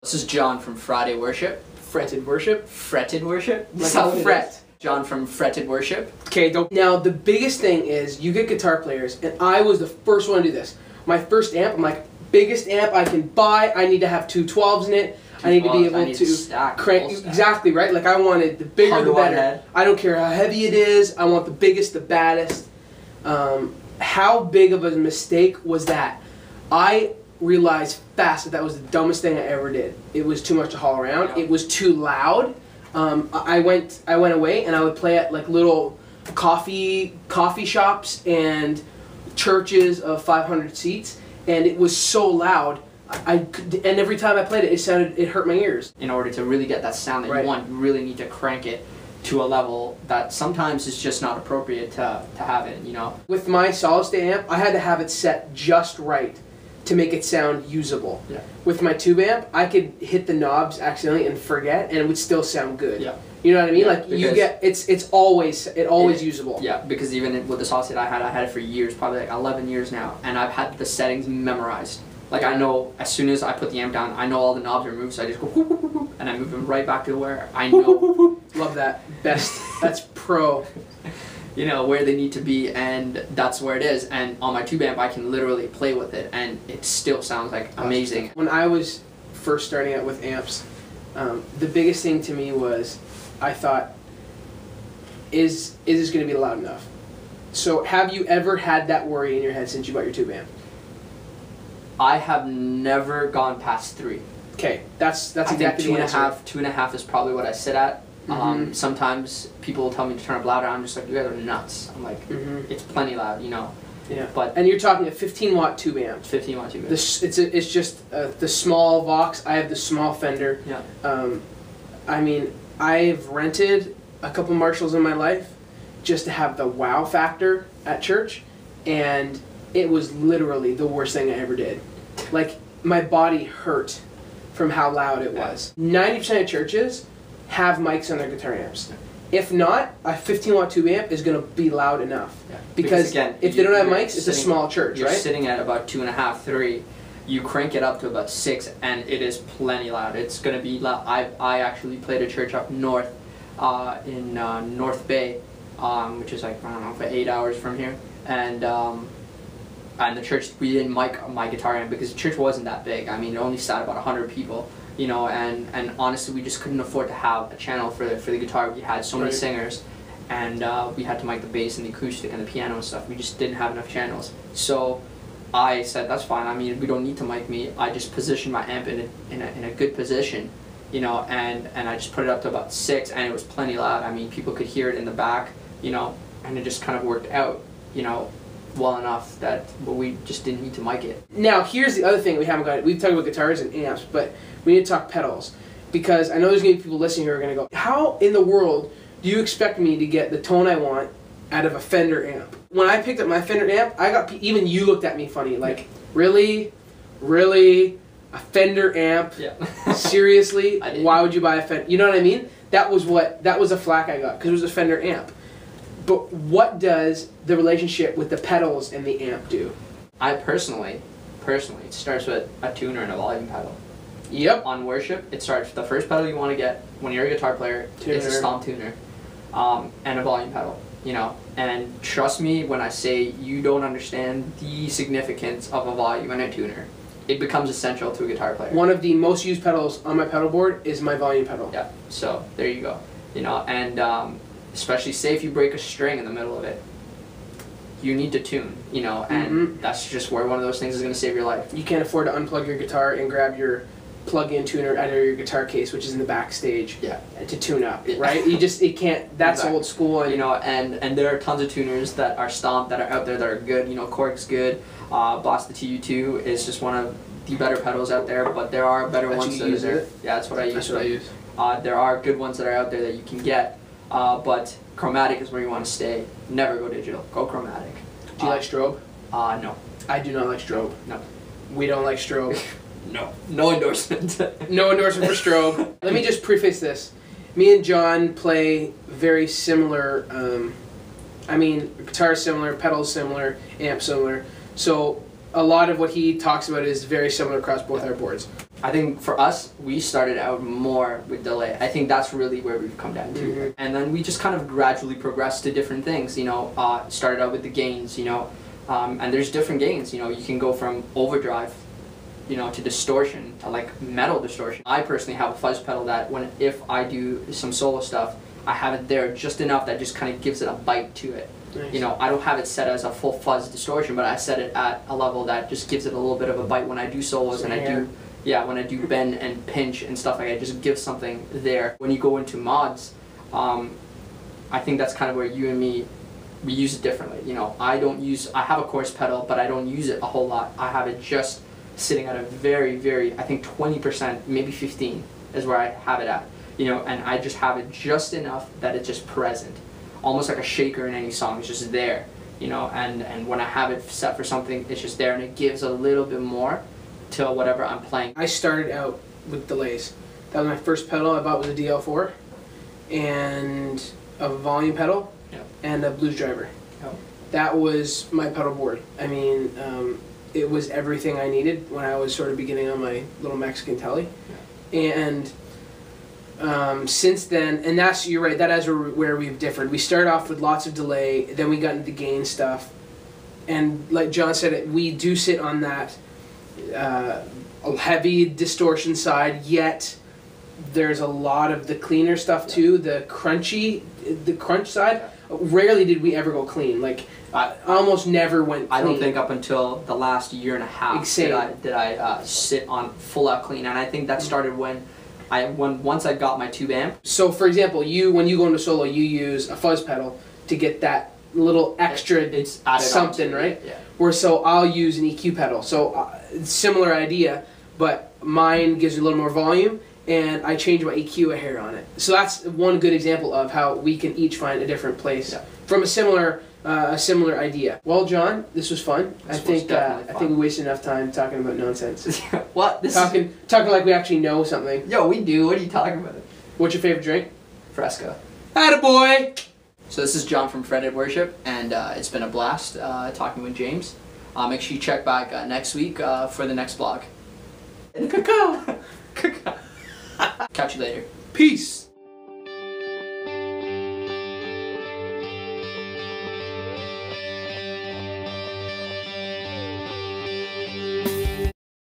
This is John from Friday Worship. Fretted Worship? Fretted Worship? Like a fret. John from Fretted Worship. Okay, don't. Now, the biggest thing is you get guitar players, and I was the first one to do this. My first amp, I'm like, biggest amp I can buy, I need to have two 12s in it. I need to be able to crank. Exactly, right? Like, I wanted the bigger the better. Head. I don't care how heavy it is, I want the biggest, the baddest. How big of a mistake was that? I realized fast that that was the dumbest thing I ever did. It was too much to haul around. Yeah. It was too loud. I went away and I would play at like little coffee shops and churches of 500 seats, and it was so loud. And every time I played it, it hurt my ears. In order to really get that sound that you want, you really need to crank it to a level that sometimes is just not appropriate to have it, you know. With my solid state amp, I had to have it set just right to make it sound usable. Yeah. With my tube amp, I could hit the knobs accidentally and forget, and it would still sound good. Yeah. You know what I mean? Yeah, like you get it's always usable. Yeah, because even with the solid state I had it for years, probably like 11 years now, and I've had the settings memorized. Like I know as soon as I put the amp down, I know all the knobs are moved, so I just go whoop, whoop, whoop, and I move them right back to where I know. Love that. Best. That's pro. You know, where they need to be, and that's where it is. And on my tube amp, I can literally play with it, and it still sounds like amazing. When I was first starting out with amps, the biggest thing to me was, I thought, is this going to be loud enough? So have you ever had that worry in your head since you bought your tube amp? I have never gone past 3. Okay, that's exactly the answer. 2.5 is probably what I sit at. Sometimes people will tell me to turn up louder. I'm just like, you guys are nuts. I'm like, it's plenty loud, you know. Yeah. And you're talking a 15-watt tube amp. 15-watt tube amp. It's just the small Vox. I have the small Fender. Yeah. I mean, I've rented a couple Marshalls in my life just to have the wow factor at church, and it was literally the worst thing I ever did. Like, my body hurt from how loud it was. 90% of churches have mics on their guitar amps. If not, a 15-watt tube amp is going to be loud enough. Yeah. Because again, if they don't have mics, it's a small church, you're right? You're sitting at about 2.5, 3. You crank it up to about 6, and it is plenty loud. It's going to be loud. I actually played a church up north in North Bay, which is like, I don't know, for 8 hours from here. And the church, we didn't mic my guitar amp because the church wasn't that big. I mean, it only sat about 100 people. You know, and honestly, we just couldn't afford to have a channel for the guitar. We had so many singers, and we had to mic the bass and the acoustic and the piano and stuff. We just didn't have enough channels. So I said, that's fine. I mean, we don't need to mic me. I just positioned my amp in a good position, you know, and I just put it up to about 6, and it was plenty loud. I mean, people could hear it in the back, you know, and it just kind of worked out, you know, well enough that we just didn't need to mic it. Now, here's the other thing we haven't got. We've talked about guitars and amps, but we need to talk pedals, because I know there's going to be people listening who are going to go, how in the world do you expect me to get the tone I want out of a Fender amp? When I picked up my Fender amp, I got, even you looked at me funny, like, really? Really? A Fender amp? Yeah. Seriously? Why would you buy a Fender? You know what I mean? That was a flack I got, because it was a Fender amp. But what does the relationship with the pedals and the amp do? I personally, it starts with a tuner and a volume pedal. Yep. On worship, it starts with the first pedal you want to get when you're a guitar player. It's a stomp tuner, and a volume pedal. You know, and trust me when I say you don't understand the significance of a volume and a tuner. It becomes essential to a guitar player. One of the most used pedals on my pedal board is my volume pedal. Yeah. So there you go. You know, and especially say if you break a string in the middle of it, you need to tune, you know, and that's just where one of those things is going to save your life. You can't afford to unplug your guitar and grab your plug-in tuner out of your guitar case, which is in the backstage, to tune up, right? It can't, that's old school. And, you know, and there are tons of tuners that are stomped, that are out there that are good, you know, Korg's good, Boss the TU2 is just one of the better pedals out there, but there are better ones that are there. Yeah, that's what I use. That's what I use. There are good ones that are out there that you can get. But chromatic is where you want to stay. Never go digital. Go chromatic. Do you like strobe? No. I do not like strobe. No. We don't like strobe. No. No endorsement. No endorsement for strobe. Let me just preface this. Me and John play very similar, I mean, guitar similar, pedals similar, amp similar. So a lot of what he talks about is very similar across both our boards. I think for us, we started out more with delay. I think that's really where we've come down to. Mm-hmm. And then we just kind of gradually progressed to different things, you know, started out with the gains, you know, and there's different gains, you know, you can go from overdrive, you know, to distortion, to like metal distortion. I personally have a fuzz pedal that if I do some solo stuff, I have it there just enough that just kind of gives it a bite to it. Nice. You know, I don't have it set as a full fuzz distortion, but I set it at a level that just gives it a little bit of a bite when I do solos and when I do bend and pinch and stuff like that. It just gives something there. When you go into mods, I think that's kind of where you and me, we use it differently. You know, I have a coarse pedal, but I don't use it a whole lot. I have it just sitting at a very, very, I think 20%, maybe 15 is where I have it at. You know, and I just have it just enough that it's just present. Almost like a shaker in any song, it's just there. You know, and when I have it set for something, it's just there and it gives a little bit more to whatever I'm playing. I started out with delays. That was my first pedal I bought was a DL4 and a volume pedal and a blues driver. That was my pedal board. I mean, it was everything I needed when I was sort of beginning on my little Mexican telly. And since then, and you're right, that is where we've differed. We started off with lots of delay, then we got into the gain stuff. And like Jon said, we do sit on that heavy distortion side, yet there's a lot of the cleaner stuff too, the crunch side. Rarely did we ever go clean. Like, I almost never went clean. I don't think up until the last year and a half did I sit on full out clean, and I think that started when once I got my tube amp. So for example, when you go into solo, you use a fuzz pedal to get that little extra it's added something, right? Yeah. Where so I'll use an EQ pedal. So similar idea, but mine gives you a little more volume, and I change my EQ a hair on it. So that's one good example of how we can each find a different place from a similar idea. Well, Jon, this was fun. I think we wasted enough time talking about nonsense. What? Talking like we actually know something. Yo, we do. What are you talking about? What's your favorite drink? Fresca. Attaboy! So this is Jon from Fretted Worship, and it's been a blast talking with James. Make sure you check back next week for the next vlog. Cacao! Catch you later. Peace!